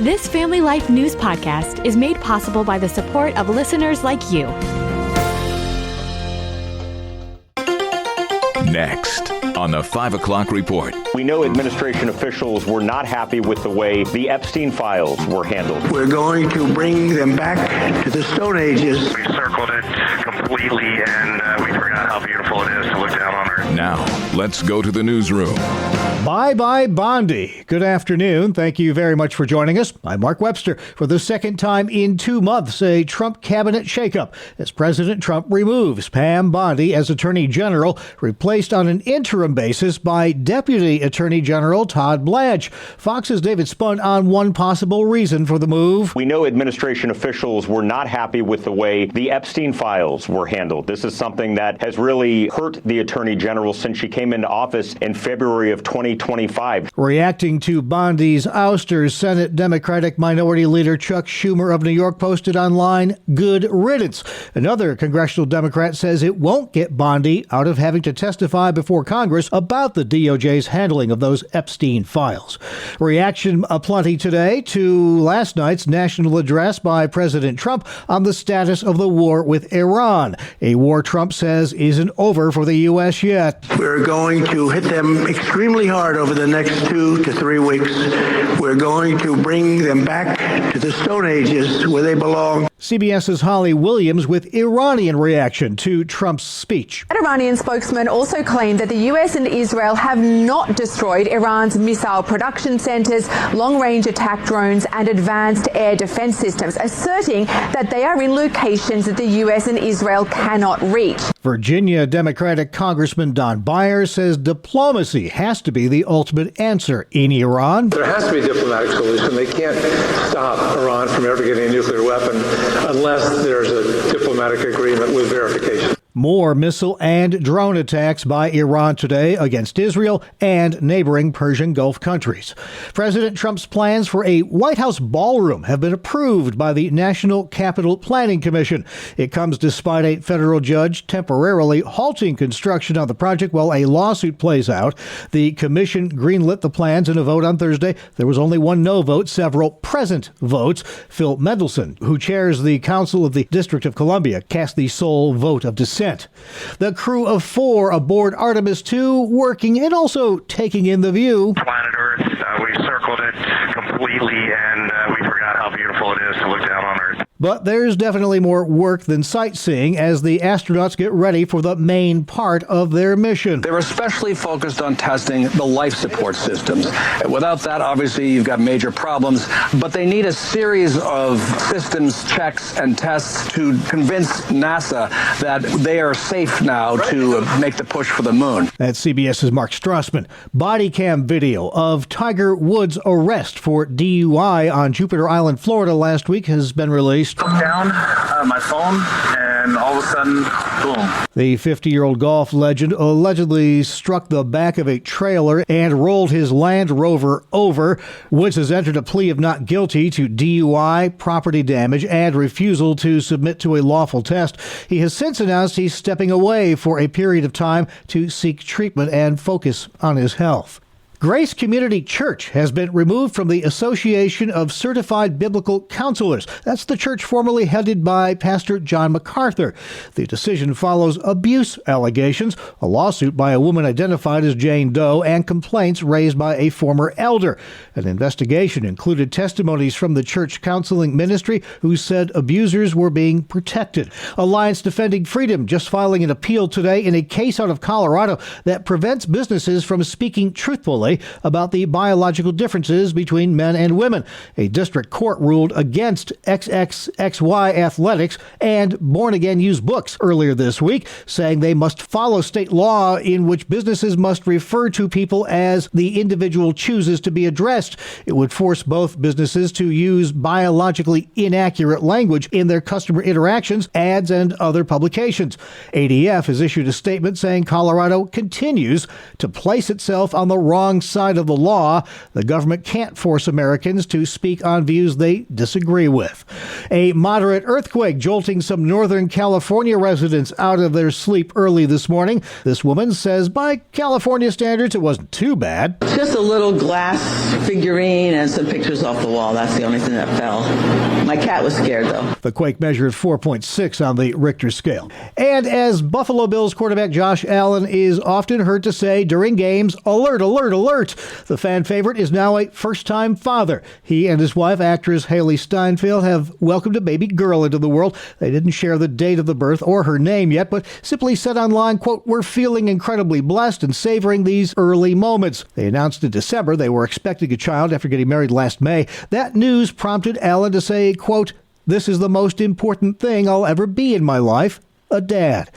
This Family Life News podcast is made possible by the support of listeners like you. Next on the 5 o'clock report. We know administration officials were not happy with the way the Epstein files were handled. We're going to bring them back to the Stone Ages. We circled it completely, and we forgot how beautiful it is to look down on her. Now, let's go to the newsroom. Bye-bye, Bondi. Good afternoon. Thank you very much for joining us. I'm Mark Webster. For the second time in 2 months, a Trump cabinet shakeup as President Trump removes Pam Bondi as Attorney General, replaced on an interim basis by Deputy Attorney General Todd Blanche. Fox's David Spun on one possible reason for the move. We know administration officials were not happy with the way the Epstein files were handled. This is something that has really hurt the Attorney General since she came into office in February of 2025. Reacting to Bondi's ouster, Senate Democratic Minority Leader Chuck Schumer of New York posted online, "Good riddance." Another congressional Democrat says it won't get Bondi out of having to testify before Congress about the DOJ's handling of those Epstein files. Reaction aplenty today to last night's national address by President Trump on the status of the war with Iran, a war Trump says isn't over for the U.S. yet. We're going to hit them extremely hard over the next 2 to 3 weeks. We're going to bring them back to the Stone Ages where they belong. CBS's Holly Williams with Iranian reaction to Trump's speech. An Iranian spokesman also claimed that the US and Israel have not destroyed Iran's missile production centers, long-range attack drones and advanced air defense systems, asserting that they are in locations that the US and Israel cannot reach. Virginia Democratic Congressman Don Byers says diplomacy has to be the ultimate answer in Iran. There has to be a diplomatic solution. They can't stop Iran from ever getting a nuclear weapon unless there's a diplomatic agreement with verification. More missile and drone attacks by Iran today against Israel and neighboring Persian Gulf countries. President Trump's plans for a White House ballroom have been approved by the National Capital Planning Commission. It comes despite a federal judge temporarily halting construction on the project while a lawsuit plays out. The commission greenlit the plans in a vote on Thursday. There was only one no vote, several present votes. Phil Mendelson, who chairs the Council of the District of Columbia, cast the sole vote of dissent. The crew of 4 aboard Artemis II working and also taking in the view. Planet Earth, we circled it completely, and we forgot how beautiful it is to look down on Earth. But there's definitely more work than sightseeing as the astronauts get ready for the main part of their mission. They're especially focused on testing the life support systems. Without that, obviously, you've got major problems. But they need a series of systems checks and tests to convince NASA that they are safe now to make the push for the moon. That's CBS's Mark Strassman. Body cam video of Tiger Woods' arrest for DUI on Jupiter Island, Florida last week has been released. Looked down my phone, and all of a sudden, boom. The 50-year-old golf legend allegedly struck the back of a trailer and rolled his Land Rover over. Woods has entered a plea of not guilty to DUI, property damage, and refusal to submit to a lawful test. He has since announced he's stepping away for a period of time to seek treatment and focus on his health. Grace Community Church has been removed from the Association of Certified Biblical Counselors. That's the church formerly headed by Pastor John MacArthur. The decision follows abuse allegations, a lawsuit by a woman identified as Jane Doe, and complaints raised by a former elder. An investigation included testimonies from the church counseling ministry who said abusers were being protected. Alliance Defending Freedom just filing an appeal today in a case out of Colorado that prevents businesses from speaking truthfully about the biological differences between men and women. A district court ruled against XXXY Athletics and Born Again Used Books earlier this week, saying they must follow state law in which businesses must refer to people as the individual chooses to be addressed. It would force both businesses to use biologically inaccurate language in their customer interactions, ads, and other publications. ADF has issued a statement saying Colorado continues to place itself on the wrong wrong side of the law. The government can't force Americans to speak on views they disagree with. A moderate earthquake jolting some Northern California residents out of their sleep early this morning. This woman says by California standards, it wasn't too bad. Just a little glass figurine and some pictures off the wall. That's the only thing that fell. My cat was scared, though. The quake measured 4.6 on the Richter scale. And as Buffalo Bills quarterback Josh Allen is often heard to say during games, alert, alert, alert. The fan favorite is now a first-time father. He and his wife, actress Haley Steinfeld, have welcomed a baby girl into the world. They didn't share the date of the birth or her name yet, but simply said online, quote, "We're feeling incredibly blessed and savoring these early moments." They announced in December they were expecting a child after getting married last May. That news prompted Allen to say, quote, "This is the most important thing I'll ever be in my life, a dad."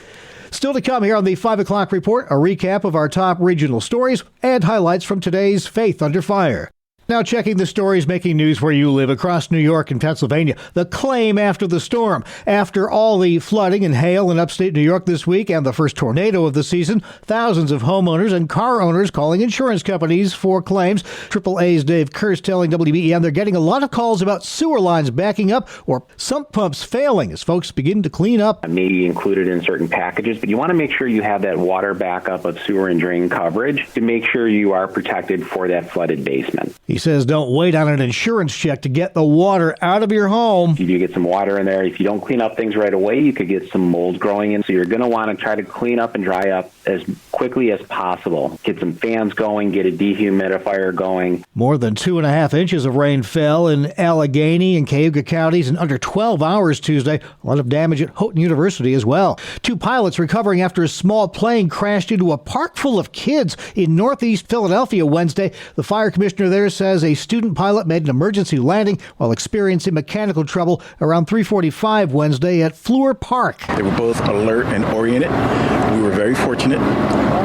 Still to come here on the 5 o'clock report, a recap of our top regional stories and highlights from today's Faith Under Fire. Now checking the stories making news where you live across New York and Pennsylvania. The claim after the storm. After all the flooding and hail in upstate New York this week and the first tornado of the season, thousands of homeowners and car owners calling insurance companies for claims. AAA's Dave Kurz telling WBEN they're getting a lot of calls about sewer lines backing up or sump pumps failing as folks begin to clean up. Maybe included in certain packages, but you want to make sure you have that water backup of sewer and drain coverage to make sure you are protected for that flooded basement. He says don't wait on an insurance check to get the water out of your home. If you do get some water in there, if you don't clean up things right away, you could get some mold growing in. So you're going to want to try to clean up and dry up as quickly as possible. Get some fans going, get a dehumidifier going. More than 2.5 inches of rain fell in Allegheny and Cayuga counties in under 12 hours Tuesday. A lot of damage at Houghton University as well. 2 pilots recovering after a small plane crashed into a park full of kids in northeast Philadelphia Wednesday. The fire commissioner there says a student pilot made an emergency landing while experiencing mechanical trouble around 3:45 Wednesday at Fleur Park. They were both alert and oriented. We were very fortunate.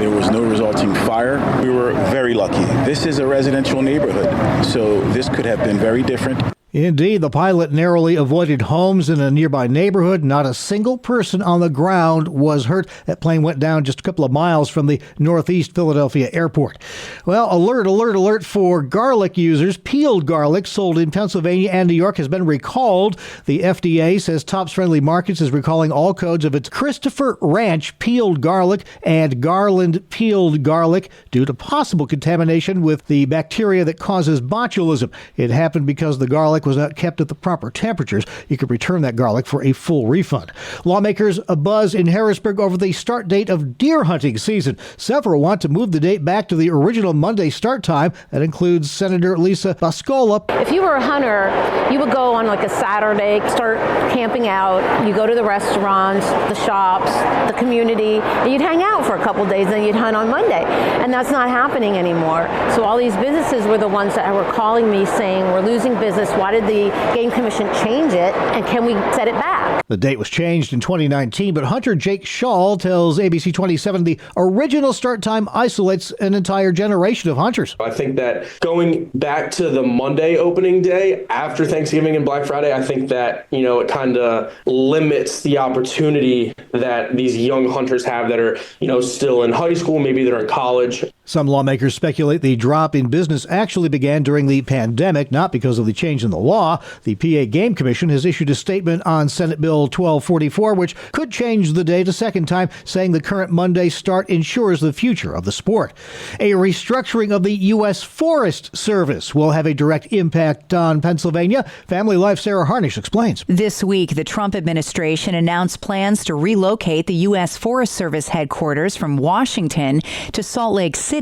There was no resulting fire. We were very lucky. This is a residential neighborhood, so this could have been very different. Indeed, the pilot narrowly avoided homes in a nearby neighborhood. Not a single person on the ground was hurt. That plane went down just a couple of miles from the northeast Philadelphia airport. Well, alert, alert, alert for garlic users. Peeled garlic sold in Pennsylvania and New York has been recalled. The FDA says Tops Friendly Markets is recalling all codes of its Christopher Ranch peeled garlic and Garland peeled garlic due to possible contamination with the bacteria that causes botulism. It happened because the garlic was not kept at the proper temperatures. You could return that garlic for a full refund. Lawmakers abuzz in Harrisburg over the start date of deer hunting season. Several want to move the date back to the original Monday start time. That includes Senator Lisa Boscola. If you were a hunter, you would go on like a Saturday, start camping out. You go to the restaurants, the shops, the community, and you'd hang out for a couple days, then you'd hunt on Monday. And that's not happening anymore. So all these businesses were the ones that were calling me saying, we're losing business. Why did the Game Commission change it, and can we set it back? The date was changed in 2019, but hunter Jake Shaw tells ABC 27 the original start time isolates an entire generation of hunters. I think that going back to the Monday opening day after Thanksgiving and Black Friday, I think that, it kind of limits the opportunity that these young hunters have that are, still in high school, maybe they're in college. Some lawmakers speculate the drop in business actually began during the pandemic, not because of the change in the law. The PA Game Commission has issued a statement on Senate Bill 1244, which could change the date a second time, saying the current Monday start ensures the future of the sport. A restructuring of the U.S. Forest Service will have a direct impact on Pennsylvania. Family Life Sarah Harnish explains. This week, the Trump administration announced plans to relocate the U.S. Forest Service headquarters from Washington to Salt Lake City.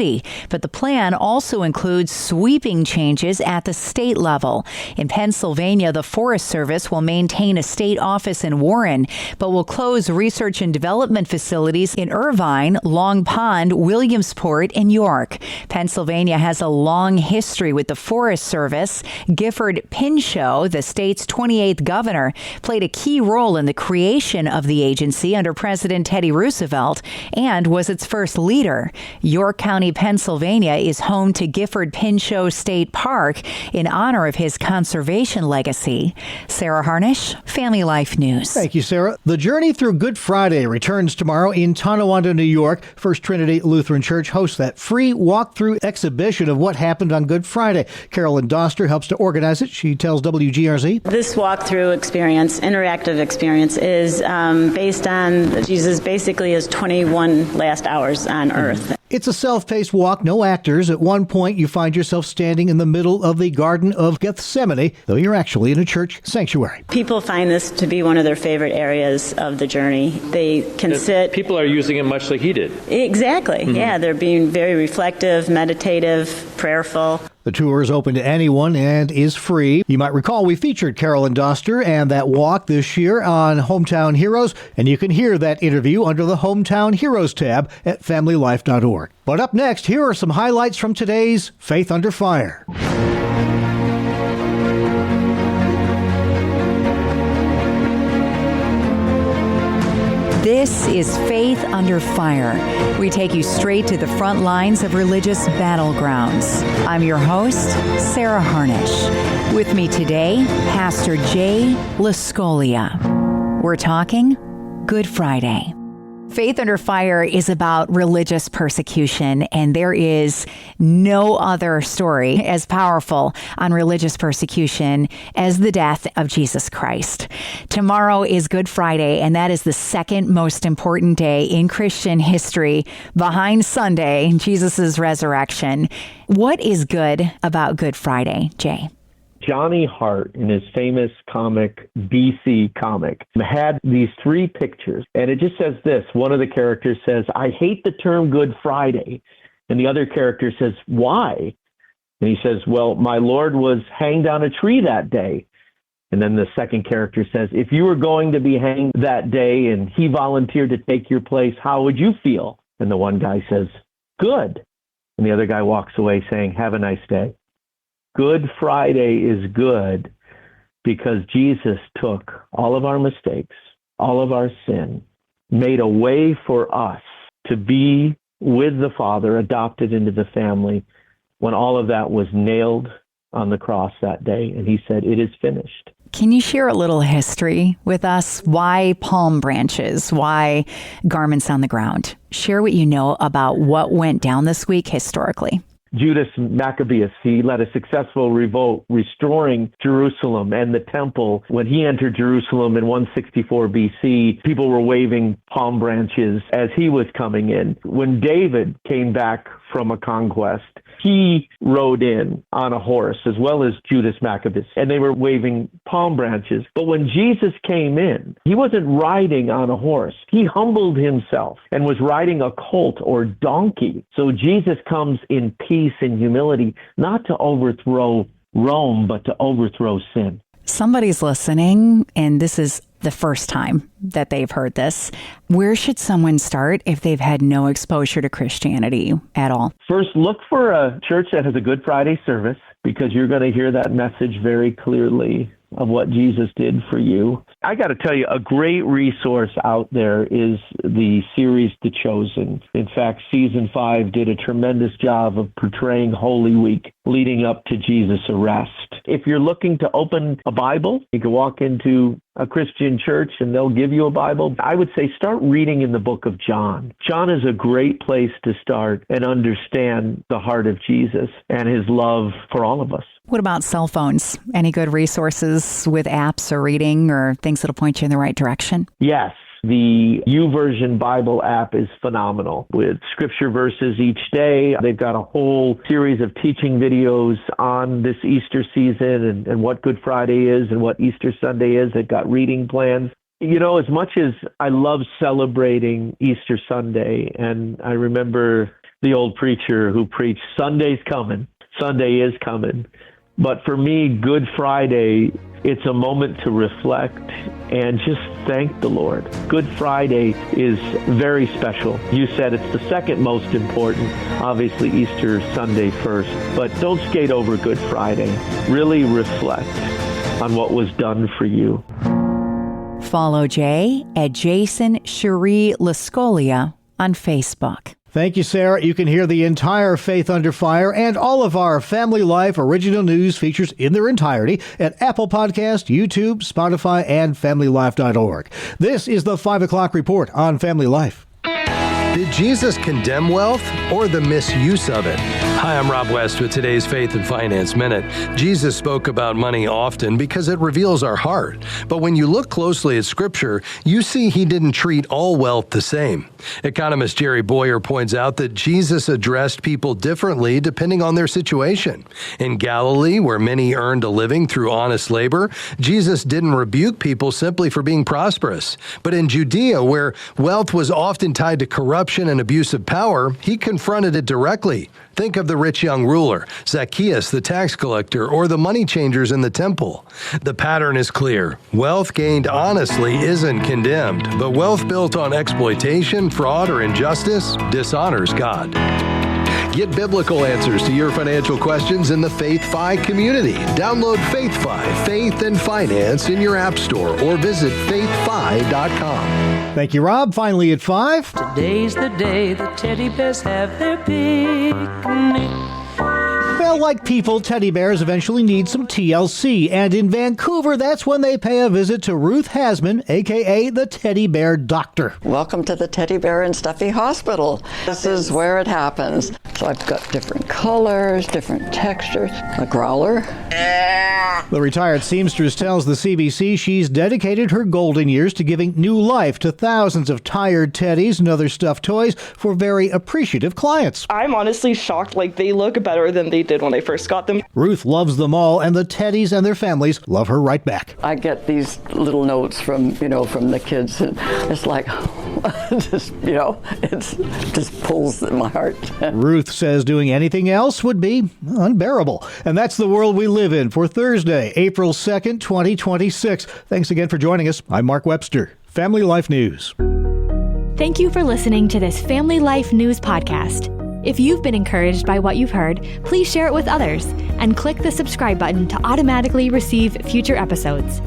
But the plan also includes sweeping changes at the state level. In Pennsylvania, the Forest Service will maintain a state office in Warren, but will close research and development facilities in Irvine, Long Pond, Williamsport, and York. Pennsylvania has a long history with the Forest Service. Gifford Pinchot, the state's 28th governor, played a key role in the creation of the agency under President Teddy Roosevelt and was its first leader. York County County, Pennsylvania is home to Gifford Pinchot State Park in honor of his conservation legacy. Sarah Harnish, Family Life News. Thank you, Sarah. The Journey Through Good Friday returns tomorrow in Tonawanda, New York. First Trinity Lutheran Church hosts that free walkthrough exhibition of what happened on Good Friday. Carolyn Doster helps to organize it. She tells WGRZ. This walkthrough experience, interactive experience, is based on Jesus basically his 21 last hours on earth. It's a self-paced walk, no actors. At one point, you find yourself standing in the middle of the Garden of Gethsemane, though you're actually in a church sanctuary. People find this to be one of their favorite areas of the journey. They can sit. People are using it much like he did. Exactly. Mm-hmm. Yeah, they're being very reflective, meditative, prayerful. The tour is open to anyone and is free. You might recall we featured Carolyn Doster and that walk this year on Hometown Heroes, and you can hear that interview under the Hometown Heroes tab at familylife.org. But up next, here are some highlights from today's Faith Under Fire. This is Faith Under Fire. We take you straight to the front lines of religious battlegrounds. I'm your host, Sarah Harnish. With me today, Pastor Jay Lascolia. We're talking Good Friday. Faith Under Fire is about religious persecution, and there is no other story as powerful on religious persecution as the death of Jesus Christ. Tomorrow is Good Friday, and that is the second most important day in Christian history behind Sunday, Jesus' resurrection. What is good about Good Friday, Jay? Johnny Hart, in his famous comic, BC comic, had these three pictures, and it just says this. One of the characters says, "I hate the term Good Friday." And the other character says, "Why?" And he says, "Well, my Lord was hanged on a tree that day." And then the second character says, "If you were going to be hanged that day and he volunteered to take your place, how would you feel?" And the one guy says, "Good." And the other guy walks away saying, "Have a nice day." Good Friday is good because Jesus took all of our mistakes, all of our sin, made a way for us to be with the Father, adopted into the family, when all of that was nailed on the cross that day. And he said, "It is finished." Can you share a little history with us? Why palm branches? Why garments on the ground? Share what you know about what went down this week historically. Judas Maccabeus, he led a successful revolt restoring Jerusalem and the temple. When he entered Jerusalem in 164 BC, people were waving palm branches as he was coming in. When David came back from a conquest, he rode in on a horse, as well as Judas Maccabeus, and they were waving palm branches. But when Jesus came in, he wasn't riding on a horse. He humbled himself and was riding a colt or donkey. So Jesus comes in peace and humility, not to overthrow Rome, but to overthrow sin. Somebody's listening, and this is the first time that they've heard this. Where should someone start if they've had no exposure to Christianity at all? First, look for a church that has a Good Friday service, because you're going to hear that message very clearly of what Jesus did for you. I got to tell you, a great resource out there is the series The Chosen. In fact, season 5 did a tremendous job of portraying Holy Week leading up to Jesus' arrest. If you're looking to open a Bible, you can walk into a Christian church and they'll give you a Bible. I would say start reading in the book of John. John is a great place to start and understand the heart of Jesus and his love for all of us. What about cell phones? Any good resources with apps or reading or things that'll point you in the right direction? Yes. The YouVersion Bible app is phenomenal with scripture verses each day. They've got a whole series of teaching videos on this Easter season and what Good Friday is and what Easter Sunday is. They've got reading plans. You know, as much as I love celebrating Easter Sunday, and I remember the old preacher who preached, "Sunday's coming, Sunday is coming." But for me, Good Friday, it's a moment to reflect and just thank the Lord. Good Friday is very special. You said it's the second most important, obviously Easter Sunday first, but don't skate over Good Friday. Really reflect on what was done for you. Follow Jay at Jason Cherie Lascolia on Facebook. Thank you, Sarah. You can hear the entire Faith Under Fire and all of our Family Life original news features in their entirety at Apple Podcast, YouTube, Spotify, and FamilyLife.org. This is the 5 o'clock report on Family Life. Did Jesus condemn wealth or the misuse of it? Hi, I'm Rob West with today's Faith and Finance Minute. Jesus spoke about money often because it reveals our heart. But when you look closely at Scripture, you see he didn't treat all wealth the same. Economist Jerry Boyer points out that Jesus addressed people differently depending on their situation. In Galilee, where many earned a living through honest labor, Jesus didn't rebuke people simply for being prosperous. But in Judea, where wealth was often tied to corruption and abuse of power, he confronted it directly. Think of the rich young ruler, Zacchaeus, the tax collector, or the money changers in the temple. The pattern is clear. Wealth gained honestly isn't condemned, but wealth built on exploitation, fraud, or injustice dishonors God. Get biblical answers to your financial questions in the Faith Fi community. Download Faith Fi, Faith and Finance in your app store or visit faithfi.com. Thank you, Rob. Finally at 5. Today's the day the teddy bears have their picnic. Well, like people, teddy bears eventually need some TLC, and in Vancouver, that's when they pay a visit to Ruth Hasman, a.k.a. the Teddy Bear Doctor. Welcome to the Teddy Bear and Stuffy Hospital. This is where it happens. So I've got different colors, different textures. A growler. The retired seamstress tells the CBC she's dedicated her golden years to giving new life to thousands of tired teddies and other stuffed toys for very appreciative clients. I'm honestly shocked. They look better than they did when I first got them. Ruth loves them all, and the teddies and their families love her right back. I get these little notes from the kids, and it's like, it just pulls at my heart. Ruth says doing anything else would be unbearable. And that's the world we live in for Thursday, April 2nd, 2026. Thanks again for joining us. I'm Mark Webster, Family Life News. Thank you for listening to this Family Life News podcast. If you've been encouraged by what you've heard, please share it with others and click the subscribe button to automatically receive future episodes.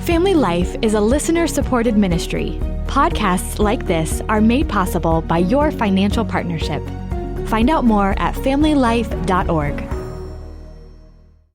Family Life is a listener-supported ministry. Podcasts like this are made possible by your financial partnership. Find out more at familylife.org.